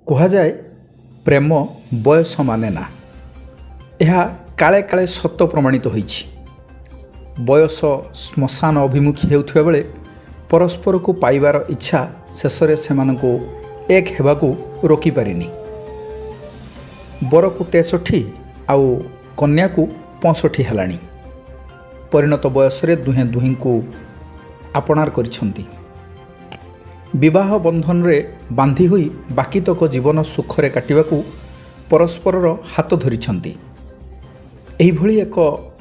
କୁହାଯାଏ ପ୍ରେମ ବୟସ ମାନେ ନା। ଏହା କାଳେ କାଳେ ସତ ପ୍ରମାଣିତ ହୋଇଛି। ବୟସ ଶ୍ମଶାନ ଅଭିମୁଖୀ ହେଉଥିବା ବେଳେ ପରସ୍ପରକୁ ପାଇବାର ଇଚ୍ଛା ଶେଷରେ ସେମାନଙ୍କୁ ଏକ ହେବାକୁ ରୋକିପାରିନି। ବରକୁ 63 ଆଉ କନ୍ୟାକୁ 65 ହେଲାଣି। ପରିଣତ ବୟସରେ ଦୁହେଁ ଦୁହିଁଙ୍କୁ ଆପଣାର କରିଛନ୍ତି। ବିବାହ ବନ୍ଧନରେ ବାନ୍ଧି ହୋଇ ବାକିତକ ଜୀବନ ସୁଖରେ କାଟିବାକୁ ପରସ୍ପରର ହାତ ଧରିଛନ୍ତି। ଏହିଭଳି ଏକ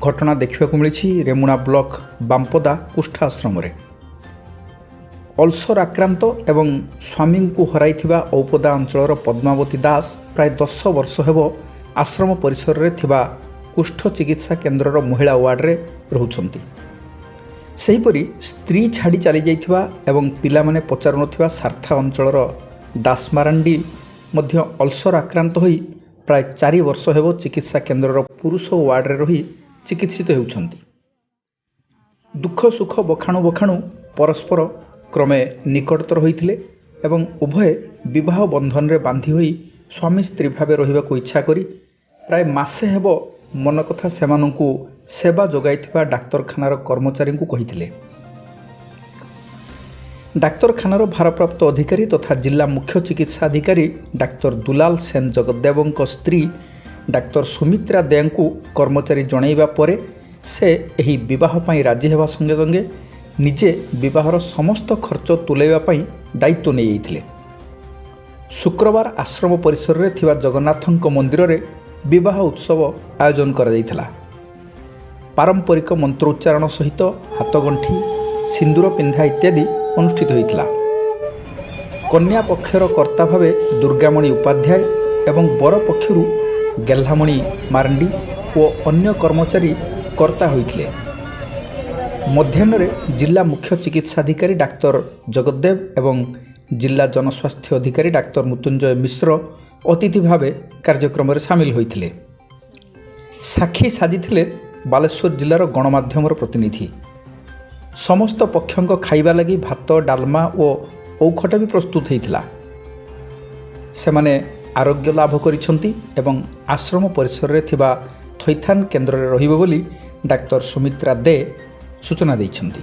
ଘଟଣା ଦେଖିବାକୁ ମିଳିଛି ରେମୁଣା ବ୍ଲକ ବାମ୍ପଦା କୁଷ୍ଠା ଆଶ୍ରମରେ। ଅଲ୍ସର ଆକ୍ରାନ୍ତ ଏବଂ ସ୍ୱାମୀଙ୍କୁ ହରାଇଥିବା ଔପଦା ଅଞ୍ଚଳର ପଦ୍ମାବତୀ ଦାସ ପ୍ରାୟ 10 ବର୍ଷ ହେବ ଆଶ୍ରମ ପରିସରରେ ଥିବା କୁଷ୍ଠ ଚିକିତ୍ସା କେନ୍ଦ୍ରର ମହିଳା ୱାର୍ଡରେ ରହୁଛନ୍ତି। ସେହିପରି ସ୍ତ୍ରୀ ଛାଡ଼ି ଚାଲିଯାଇଥିବା ଏବଂ ପିଲାମାନେ ପଚାରୁନଥିବା ସାର୍ଥା ଅଞ୍ଚଳର ଦାସମାରାଣ୍ଡି ମଧ୍ୟ ଅଲ୍ସର ଆକ୍ରାନ୍ତ ହୋଇ ପ୍ରାୟ 4 ବର୍ଷ ହେବ ଚିକିତ୍ସା କେନ୍ଦ୍ରର ପୁରୁଷ ୱାର୍ଡରେ ରହି ଚିକିତ୍ସିତ ହେଉଛନ୍ତି। ଦୁଃଖ ସୁଖ ବଖାଣୁ ବଖାଣୁ ପରସ୍ପର କ୍ରମେ ନିକଟତର ହୋଇଥିଲେ ଏବଂ ଉଭୟ ବିବାହ ବନ୍ଧନରେ ବାନ୍ଧି ହୋଇ ସ୍ୱାମୀ ସ୍ତ୍ରୀ ଭାବେ ରହିବାକୁ ଇଚ୍ଛା କରି ପ୍ରାୟ ମାସେ ହେବ ମନ କଥା ସେମାନଙ୍କୁ ସେବା ଯୋଗାଇଥିବା ଡାକ୍ତରଖାନାର କର୍ମଚାରୀଙ୍କୁ କହିଥିଲେ। ଡାକ୍ତରଖାନାର ଭାରପ୍ରାପ୍ତ ଅଧିକାରୀ ତଥା ଜିଲ୍ଲା ମୁଖ୍ୟ ଚିକିତ୍ସା ଅଧିକାରୀ ଡାକ୍ତର ଦୁଲାଲ ସେନ ଜଗଦେବଙ୍କ ସ୍ତ୍ରୀ ଡାକ୍ତର ସୁମିତ୍ରା ଦେଙ୍କୁ କର୍ମଚାରୀ ଜଣାଇବା ପରେ ସେ ଏହି ବିବାହ ପାଇଁ ରାଜି ହେବା ସଙ୍ଗେ ସଙ୍ଗେ ନିଜେ ବିବାହର ସମସ୍ତ ଖର୍ଚ୍ଚ ତୁଲାଇବା ପାଇଁ ଦାୟିତ୍ୱ ନେଇଯାଇଥିଲେ। ଶୁକ୍ରବାର ଆଶ୍ରମ ପରିସରରେ ଥିବା ଜଗନ୍ନାଥଙ୍କ ମନ୍ଦିରରେ ବିବାହ ଉତ୍ସବ ଆୟୋଜନ କରାଯାଇଥିଲା। ପାରମ୍ପରିକ ମନ୍ତ୍ରୋଚ୍ଚାରଣ ସହିତ ହାତଗଣ୍ଠି ସିନ୍ଦୁର ପିନ୍ଧା ଇତ୍ୟାଦି ଅନୁଷ୍ଠିତ ହୋଇଥିଲା। କନ୍ୟା ପକ୍ଷର କର୍ତ୍ତା ଭାବେ ଦୁର୍ଗାମଣି ଉପାଧ୍ୟାୟ ଏବଂ ବର ପକ୍ଷରୁ ଗେହ୍ଲାମଣି ମାରାଣ୍ଡି ଓ ଅନ୍ୟ କର୍ମଚାରୀ କର୍ତ୍ତା ହୋଇଥିଲେ। ମଧ୍ୟାହ୍ନରେ ଜିଲ୍ଲା ମୁଖ୍ୟ ଚିକିତ୍ସାଧିକାରୀ ଡାକ୍ତର ଜଗଦେବ ଏବଂ ଜିଲ୍ଲା ଜନସ୍ୱାସ୍ଥ୍ୟ ଅଧିକାରୀ ଡାକ୍ତର ମୃତ୍ୟୁଞ୍ଜୟ ମିଶ୍ର ଅତିଥି ଭାବେ କାର୍ଯ୍ୟକ୍ରମରେ ସାମିଲ ହୋଇଥିଲେ। ସାକ୍ଷୀ ସାଜିଥିଲେ ବାଲେଶ୍ୱର ଜିଲ୍ଲାର ଗଣମାଧ୍ୟମର ପ୍ରତିନିଧି। ସମସ୍ତ ପକ୍ଷଙ୍କ ଖାଇବା ଲାଗି ଭାତ ଡାଲମା ଓ ଔଖଟ ବି ପ୍ରସ୍ତୁତ ହୋଇଥିଲା। ସେମାନେ ଆରୋଗ୍ୟ ଲାଭ କରିଛନ୍ତି ଏବଂ ଆଶ୍ରମ ପରିସରରେ ଥିବା ଥଇଥାନ କେନ୍ଦ୍ରରେ ରହିବେ ବୋଲି ଡାକ୍ତର ସୁମିତ୍ରା ଦେ ସୂଚନା ଦେଇଛନ୍ତି।